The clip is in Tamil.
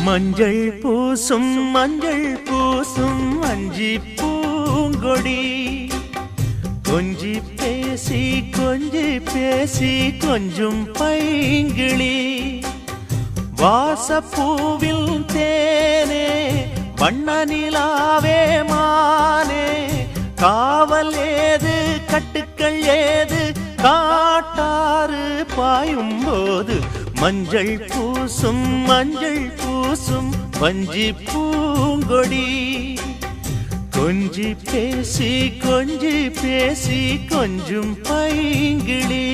மஞ்சள் பூசும் அஞ்சி பூங்கொடி கொஞ்சி பேசி கொஞ்சும் பைங்கிளி வாசப்பூவில் தேனே வண்ண நிலாவே மானே காவல் ஏது கட்டுக்கள் ஏது காட்டாறு பாயும் போது மஞ்சள் பூசும் வஞ்சி பூங்கொடி கொஞ்சி பேசி கொஞ்சும் பைங்கிளி